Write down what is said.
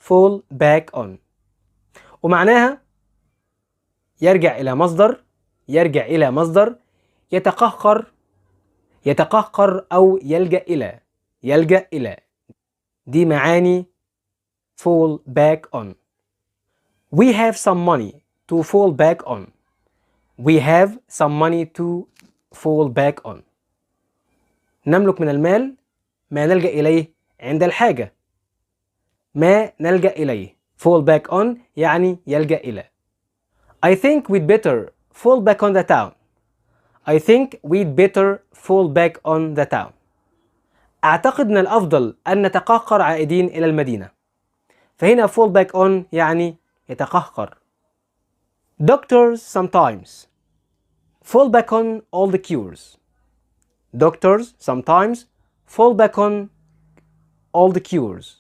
fall back on. ومعناها يرجع إلى مصدر يتقهقر أو يلجأ إلى دي معاني fall back on. We have some money to fall back on. We have some money to fall back on. نملك من المال ما نلجأ إليه عند الحاجة. ما نلجأ إليه fall back on يعني يلجأ إلى. I think we'd better fall back on the town. I think we'd better fall back on the town. أعتقد من الأفضل أن نتقهقر عائدين إلى المدينة. فهنا fall back on يعني يتقهقر. Doctors sometimes fall back on all the cures. Doctors sometimes fall back on all the cures.